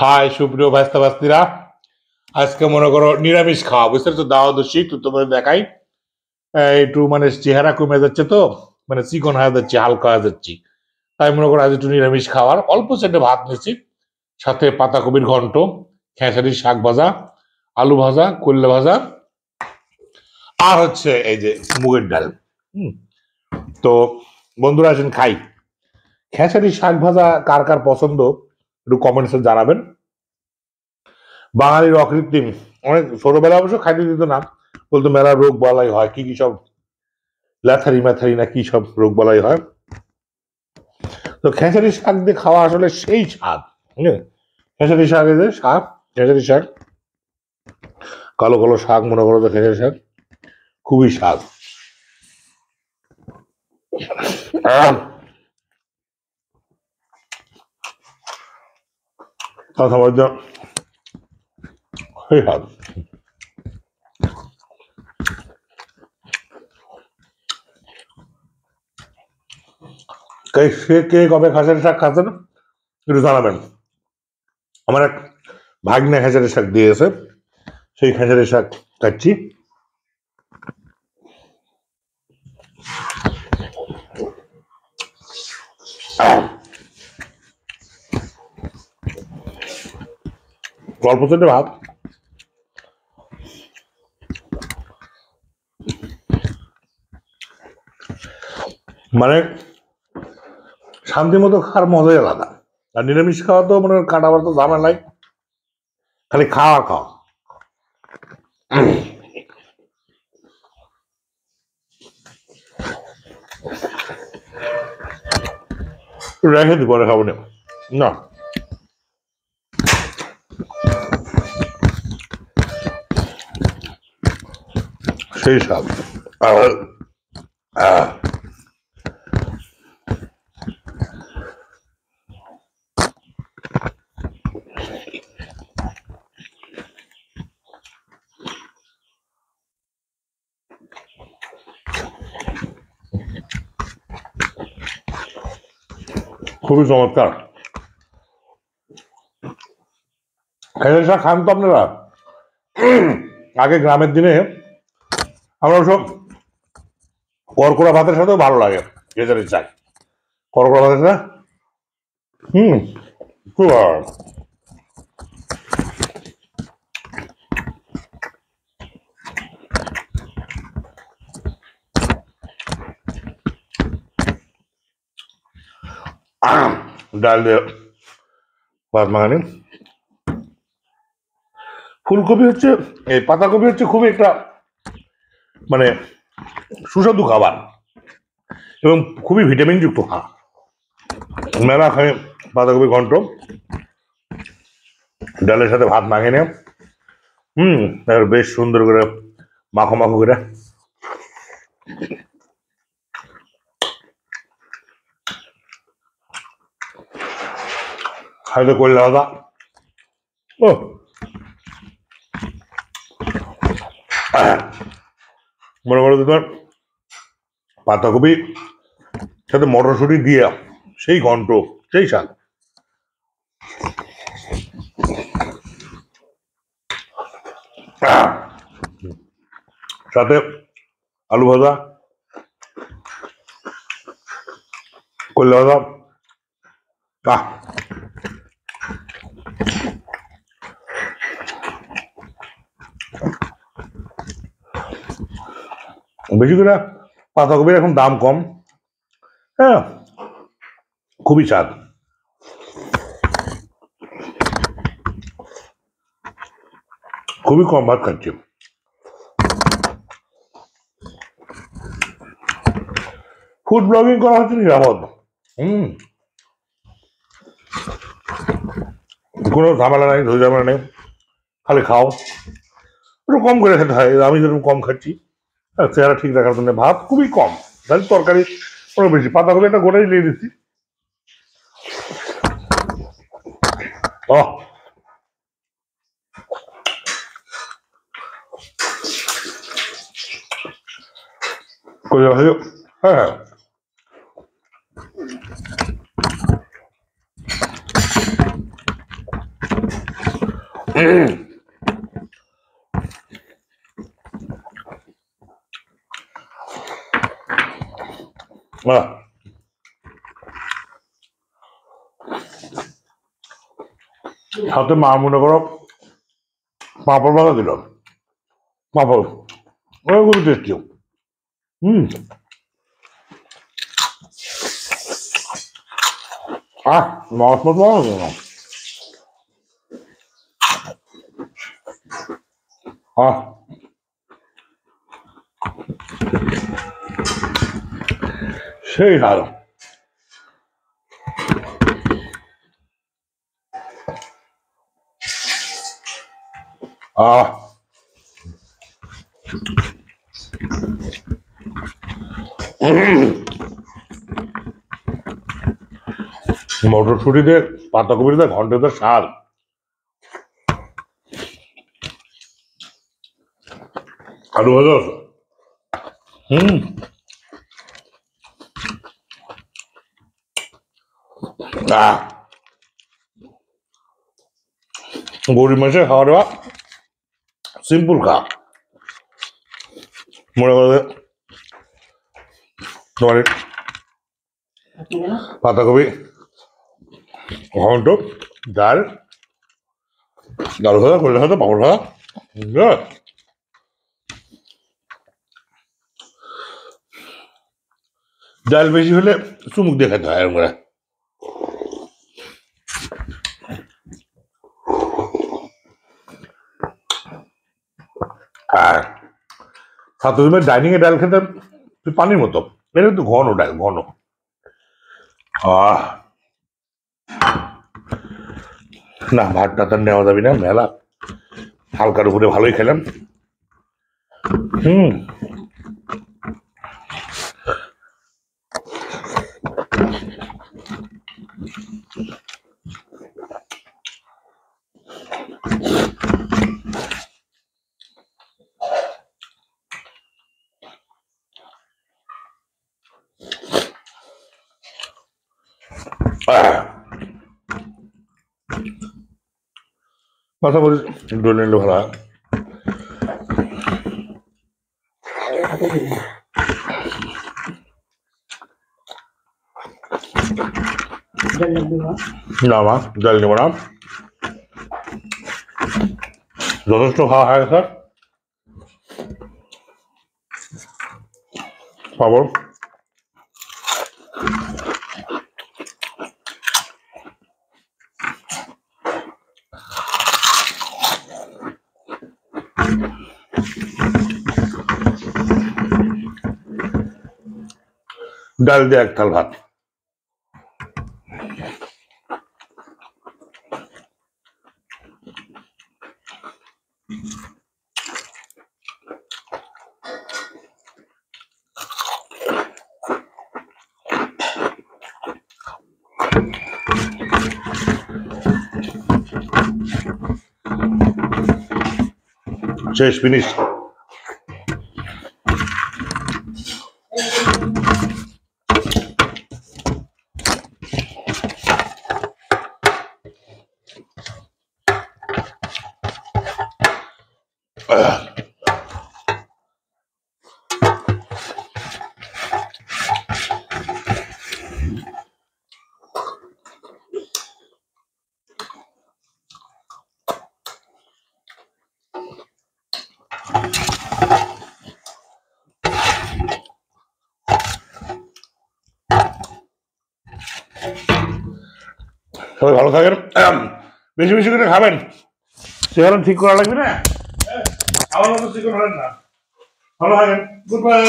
High সুপ্রিয় ভাস্তা ভাস্তিরা, আজকে মনে করো নিরামিষ খাওয়া, বুঝতে পারছো? দাওয়াত শীত তো তোমাদের দেখাই। একটু মানে চেহারা কমে যাচ্ছে, তো মানে চিকন হয়ে যাচ্ছে, হালকা হয়ে যাচ্ছি। তাই মনে করো আজ একটু নিরামিষ খাওয়ার অল্প সেটে ভাত নিচ্ছি, সাথে পাতাকপির ঘন্ট, খেসারি শাক ভাজা, আলু ভাজা, করলা ভাজা, আর হচ্ছে এই যে মুগের ডাল। হুম তো বন্ধুরা আসেন খাই। খেসারি শাক ভাজা কার কার পছন্দ একটু কমেন্টসে জানাবেন। বাঙালির অকৃত্রিম, অনেক ছোটবেলা অবশ্য খাইতে দিত না, বলতো মেলা রোগ বালাই হয়, কি কি সব ল্যাথারি ম্যাথারি না কি সব রোগ বালাই হয়। তো খেসারি শাক দিয়ে খাওয়া আসলে সেই স্বাদ। খেসারি শাক, এই যে শাক, খেসারি শাক, কালো কালো শাক, মনে করো তো খেসারি শাক খুবই স্বাদ। কথা বলতে সেই স্বাদ। সে কে কবে খেসারি শাক খাচ্ছেন একটু জানাবেন। আমার এক ভাগ্নে খেসারি শাক দিয়েছে, সেই খেসারি শাক খাচ্ছি। অল্প থেকে ভাত, মানে শান্তি মতো খাওয়ার মজাই আলাদা। আর নিরামিষ খাওয়া তো মানে কাটাবার তো ঝামেলাই, খালি খাওয়া খাওয়া। রেখে দি, পরে খাবো না। না সেই স্বাদ। খুবই চমৎকার। খেসারি শাক খান তো আপনারা? আগে গ্রামের দিনে আমরা সব কড়কড়া ভাতের সাথেও ভালো লাগে খেসারি শাক। কড়কড়া ভাতের সাথে খুব ভালো। ডাল দিয়ে ভাত মাখানি। ফুলকপি হচ্ছে, এই পাতাকপি হচ্ছে খুবই একটা মানে সুস্বাদু খাবার এবং খুবই ভিটামিন যুক্ত খাবার। মেলা খায় বাঁধাকপি ঘন্ট ডালের সাথে ভাত মাখিয়ে নেয়, বেশ সুন্দর করে মাখো মাখো করে। হয়তো করলে আলাদা। ও মনে করো তোমার পাতাকপি সাথে মটরশুঁটি দিয়ে সেই ঘন্ট, সেই স্বাদ। সাথে আলু ভাজা, করলা ভাজা, বেশি করে পাতাকপির এখন দাম কম, হ্যাঁ খুবই স্বাদ। খুবই কম ভাত খাচ্ছি। ফুড ব্লগিং করা হচ্ছে নিরাপদ, কোনো ঝামেলা নাই, ধৈর্য ঝামেলা নেই, খালি খাও। একটু কম করে খেতে হয়, আমি যেরকম কম খাচ্ছি, চেহারা ঠিক রাখার জন্য ভাত খুবই কম, তাহলে তরকারি অনেক বেশি। পাতাকপি একটা গোটাই দিয়ে দিচ্ছি। হ্যাঁ সাথে মা মনে করো পাঁপড় ভাজা দিল, পাঁপড় খুবই টেস্টি। মাছ মতো না, সেই ভালো। মটরশুটিতে পাতাকপিতে ঘন্টাতে স্বাদ। আলু ভাজা গরিব মানুষের খাওয়া দাওয়া সিম্পল খা, মনে করে তোমার পাতাকপি ঘন্ট, ডাল, আলু ভাজা, কলটা ভাজা, পাপড় ভাজা। ডাল বেশি হলে চুমুক দিয়ে খেতে হয় এরকম করে। আর ছাত্র তুমি ডাইনিং এ ডাল খেতে পানির মতো, এটা কিন্তু ঘন ডাল, ঘন। না ভাতটা তার নেওয়া যাবে না, মেলা হালকার উপরে ভালোই খেলাম। কথা বলি ডলে নিলে ভালো হয়। না মা ডাল নেব না, যথেষ্ট খাওয়া হয় স্যার। পাপড় ডাল দিয়ে এক থাল ভাত। শেষ, ফিনিশ। সবাই ভালো থাকেন, বেশি বেশি করে খাবেন, চেহারা ঠিক করা লাগবে না, খাওয়ার মতো চিকন হলেন না। ভালো থাকেন, গুড বাই।